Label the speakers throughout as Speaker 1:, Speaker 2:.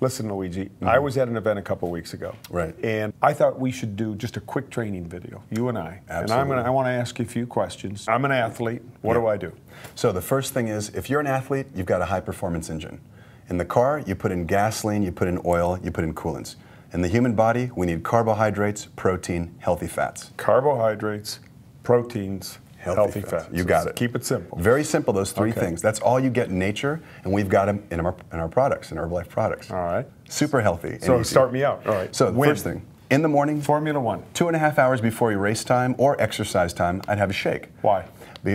Speaker 1: Listen, Luigi, I was at an event a couple weeks ago.
Speaker 2: Right.
Speaker 1: And I thought we should do just a quick training video, you and I.
Speaker 2: Absolutely.
Speaker 1: And I want to ask you a few questions. I'm an athlete. What do I do?
Speaker 2: So the first thing is, if you're an athlete, you've got a high-performance engine. In the car, you put in gasoline, you put in oil, you put in coolants. In the human body, we need carbohydrates, protein, healthy fats.
Speaker 1: Carbohydrates, proteins, healthy fats.
Speaker 2: You got it.
Speaker 1: Keep it simple.
Speaker 2: Very simple, those three things. That's all you get in nature, and we've got them in our products, in Herbalife products.
Speaker 1: All right.
Speaker 2: Super healthy.
Speaker 1: So start me out. All right.
Speaker 2: So the first thing, in the morning,
Speaker 1: Formula One.
Speaker 2: 2.5 hours before your race time or exercise time, I'd have a shake.
Speaker 1: Why?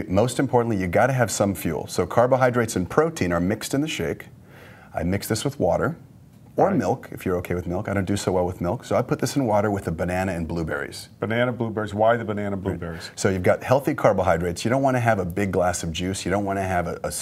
Speaker 2: Most importantly, you got to have some fuel. So carbohydrates and protein are mixed in the shake. I mix this with water. Or milk, if you're okay with milk. I don't do so well with milk. So I put this in water with the banana and blueberries.
Speaker 1: Banana, blueberries. Why the banana, blueberries?
Speaker 2: So you've got healthy carbohydrates. You don't want to have a big glass of juice. You don't want to have a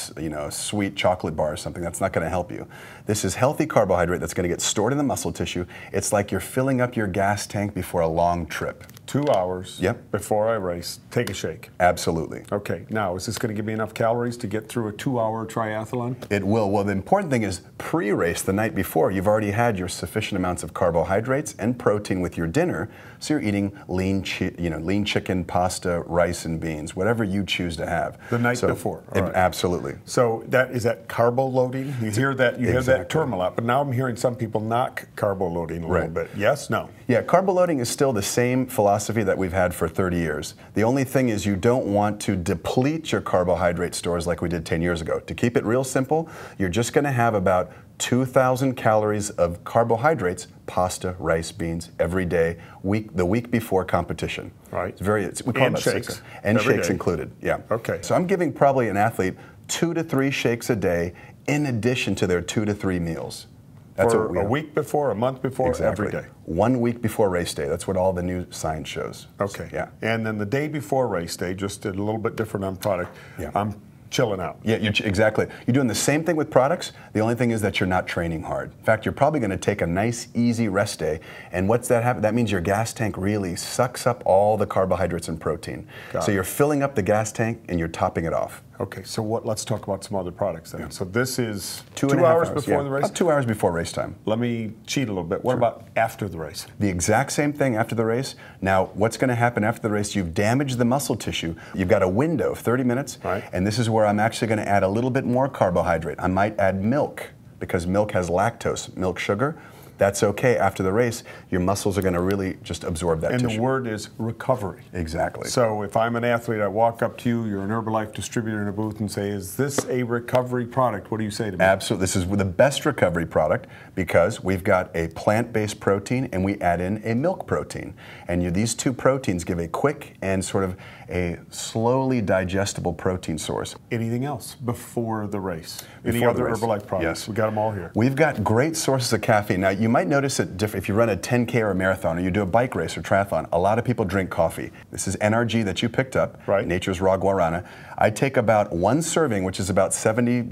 Speaker 2: sweet chocolate bar or something. That's not going to help you. This is healthy carbohydrate that's going to get stored in the muscle tissue. It's like you're filling up your gas tank before a long trip.
Speaker 1: 2 hours before I race, take a shake.
Speaker 2: Absolutely.
Speaker 1: Okay, now is this going to give me enough calories to get through a 2-hour triathlon?
Speaker 2: It will. Well, the important thing is pre-race, the night before, you've already had your sufficient amounts of carbohydrates and protein with your dinner, so you're eating lean chicken, pasta, rice, and beans, whatever you choose to have.
Speaker 1: The night before. All right.
Speaker 2: Absolutely.
Speaker 1: So is that carbo loading? You hear that hear that term a lot, but now I'm hearing some people knock carbo loading a little bit. Yes? No?
Speaker 2: Yeah, carbo loading is still the same philosophy that we've had for 30 years. The only thing is you don't want to deplete your carbohydrate stores like we did 10 years ago. To keep it real simple, you're just going to have about 2,000 calories of carbohydrates, pasta, rice, beans, every day, the week before competition.
Speaker 1: Right.
Speaker 2: We call them shakes. And shakes included, yeah.
Speaker 1: Okay.
Speaker 2: So I'm giving probably an athlete 2 to 3 shakes a day in addition to their 2 to 3 meals. That's
Speaker 1: for a week before, a month before, every day?
Speaker 2: 1 week before race day. That's what all the new science shows.
Speaker 1: Okay.
Speaker 2: Yeah.
Speaker 1: And then the day before race day, just a little bit different on product, I'm chilling out.
Speaker 2: Yeah, exactly. You're doing the same thing with products. The only thing is that you're not training hard. In fact, you're probably going to take a nice, easy rest day. And what's that happen? That means your gas tank really sucks up all the carbohydrates and protein. So you're filling up the gas tank and you're topping it off.
Speaker 1: Okay, so let's talk about some other products then. So this is
Speaker 2: 2.5
Speaker 1: hours before the race?
Speaker 2: About 2 hours before race time.
Speaker 1: Let me cheat a little bit. What about after the race?
Speaker 2: The exact same thing after the race. Now, what's going to happen after the race? You've damaged the muscle tissue. You've got a window of 30 minutes, and this is where I'm actually going to add a little bit more carbohydrate. I might add milk, because milk has lactose, milk sugar. That's okay. After the race, your muscles are going to really just absorb that tissue.
Speaker 1: And the word is recovery.
Speaker 2: Exactly.
Speaker 1: So if I'm an athlete, I walk up to you, you're an Herbalife distributor in a booth, and say, is this a recovery product? What do you say to me?
Speaker 2: Absolutely. This is the best recovery product because we've got a plant-based protein and we add in a milk protein. And these two proteins give a quick and sort of a slowly digestible protein source.
Speaker 1: Anything else before the race? Any other Herbalife products?
Speaker 2: Yes.
Speaker 1: We got them all here.
Speaker 2: We've got great sources of caffeine. Now, you might notice that if you run a 10K or a marathon or you do a bike race or triathlon, a lot of people drink coffee. This is NRG that you picked up, Nature's Raw Guarana. I take about 1 serving, which is about 70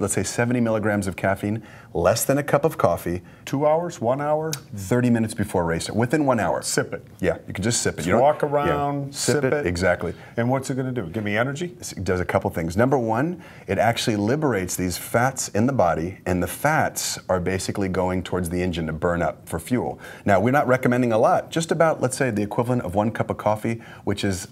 Speaker 2: milligrams of caffeine, less than a cup of coffee.
Speaker 1: 2 hours, 1 hour?
Speaker 2: 30 minutes before race, within 1 hour.
Speaker 1: Sip it.
Speaker 2: Yeah, you can just sip it.
Speaker 1: Just walk around, sip it.
Speaker 2: Exactly.
Speaker 1: And what's it going to do? Give me energy?
Speaker 2: It does a couple things. Number one, it actually liberates these fats in the body, and the fats are basically going towards the engine to burn up for fuel. Now, we're not recommending a lot, just about, let's say, the equivalent of 1 cup of coffee, which is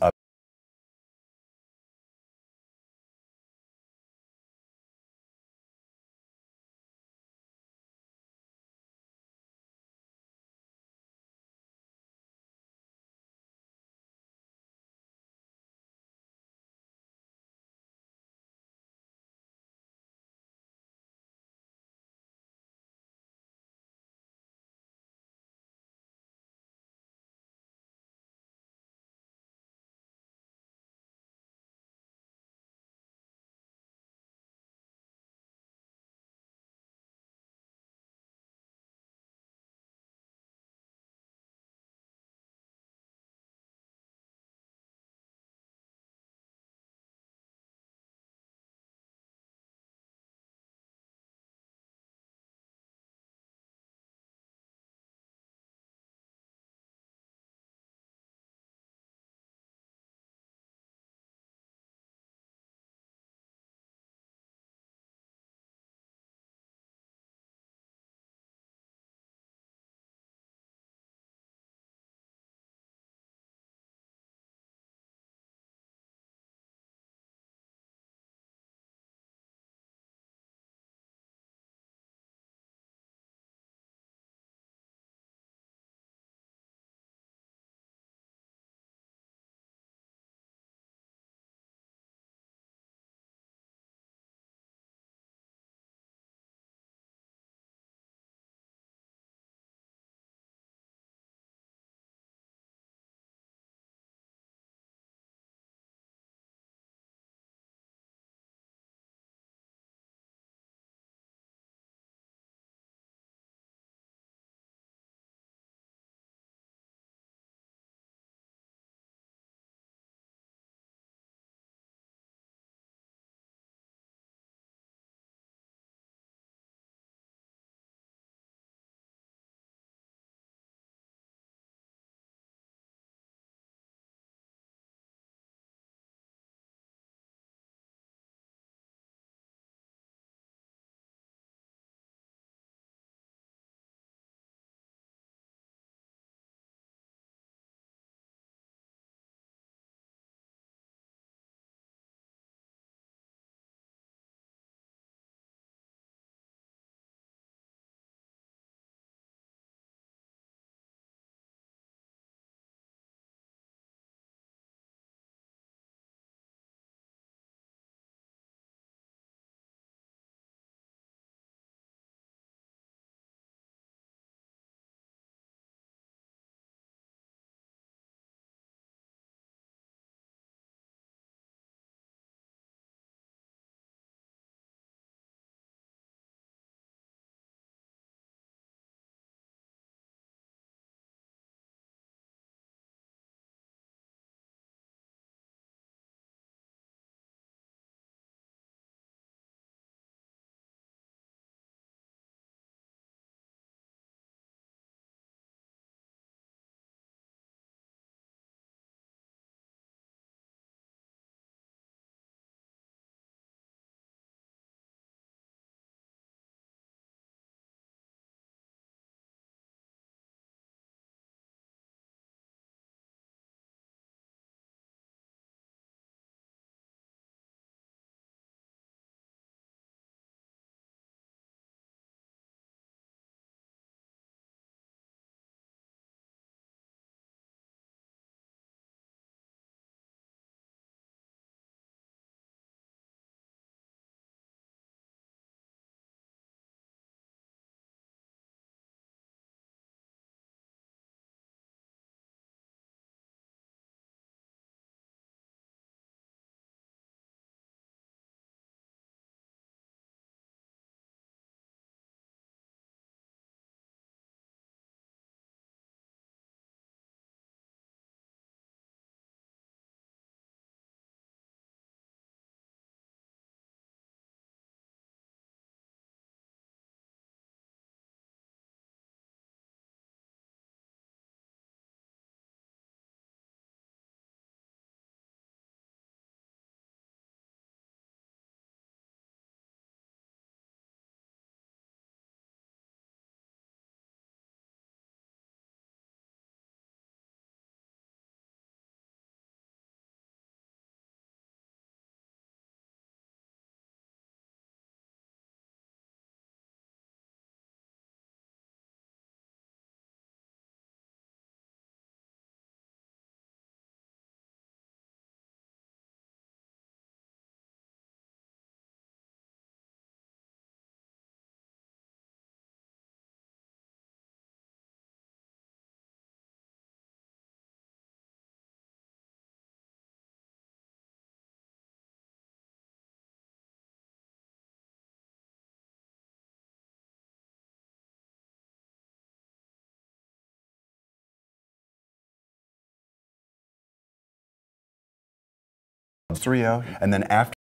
Speaker 2: 3-0, and then after